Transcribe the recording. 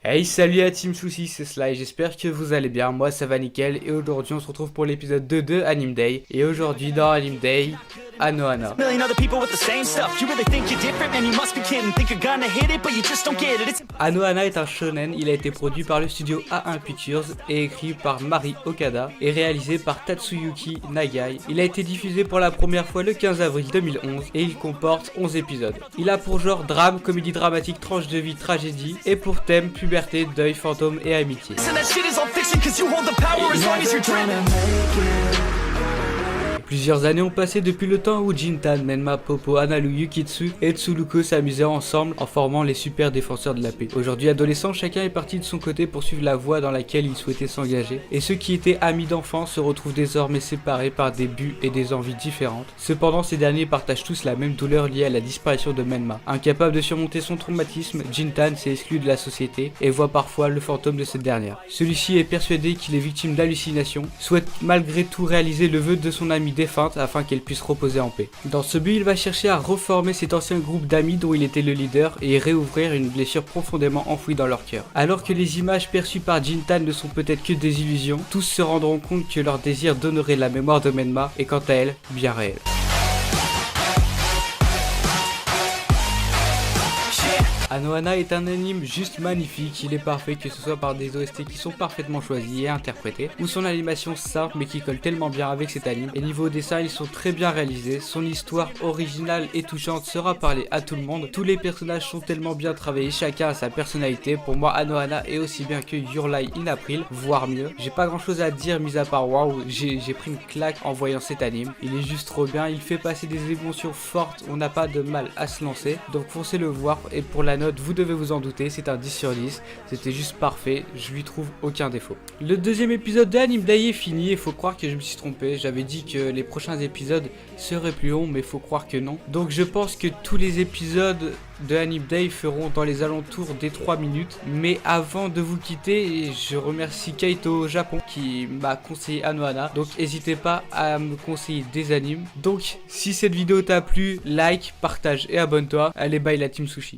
Hey, salut à Team Souci, c'est Sly, j'espère que vous allez bien, moi ça va nickel et aujourd'hui on se retrouve pour l'épisode 2 de Anime Day. Et aujourd'hui dans Anime Day, Anohana. Anohana est un shonen, il a été produit par le studio A1 Pictures et écrit par Mari Okada et réalisé par Tatsuyuki Nagai. Il a été diffusé pour la première fois le 15 avril 2011 et il comporte 11 épisodes. Il a pour genre drame, comédie dramatique, tranche de vie, tragédie et pour thème puberté, deuil, fantôme et amitié. Plusieurs années ont passé depuis le temps où Jintan, Menma, Popo, Analu, Yukitsu et Tsuluko s'amusaient ensemble en formant les super défenseurs de la paix. Aujourd'hui adolescents, chacun est parti de son côté pour suivre la voie dans laquelle il souhaitait s'engager. Et ceux qui étaient amis d'enfance se retrouvent désormais séparés par des buts et des envies différentes. Cependant, ces derniers partagent tous la même douleur liée à la disparition de Menma. Incapable de surmonter son traumatisme, Jintan s'est exclu de la société et voit parfois le fantôme de cette dernière. Celui-ci est persuadé qu'il est victime d'hallucinations, souhaite malgré tout réaliser le vœu de son ami défunte afin qu'elle puisse reposer en paix. Dans ce but, il va chercher à reformer cet ancien groupe d'amis dont il était le leader et réouvrir une blessure profondément enfouie dans leur cœur. Alors que les images perçues par Jintan ne sont peut-être que des illusions, tous se rendront compte que leur désir d'honorer la mémoire de Menma est quant à elle bien réel. Anohana est un anime juste magnifique, il est parfait que ce soit par des OST qui sont parfaitement choisis et interprétés, ou son animation simple mais qui colle tellement bien avec cet anime, et niveau dessin ils sont très bien réalisés, son histoire originale et touchante sera parlée à tout le monde, tous les personnages sont tellement bien travaillés, chacun a sa personnalité, pour moi Anohana est aussi bien que Your Lie in April, voire mieux, j'ai pas grand chose à dire mis à part waouh, j'ai pris une claque en voyant cet anime, il est juste trop bien, il fait passer des émotions fortes, on n'a pas de mal à se lancer, donc foncez le voir, et pour la note, vous devez vous en douter, c'est un 10 sur 10, c'était juste parfait, je lui trouve aucun défaut. Le deuxième épisode de Anime Day est fini, il faut croire que je me suis trompé, j'avais dit que les prochains épisodes seraient plus longs, mais il faut croire que non. Donc je pense que tous les épisodes de Anime Day feront dans les alentours des 3 minutes, mais avant de vous quitter, je remercie Kaito au Japon qui m'a conseillé Anohana, donc n'hésitez pas à me conseiller des animes. Donc si cette vidéo t'a plu, like, partage et abonne-toi, allez bye la team Sushi.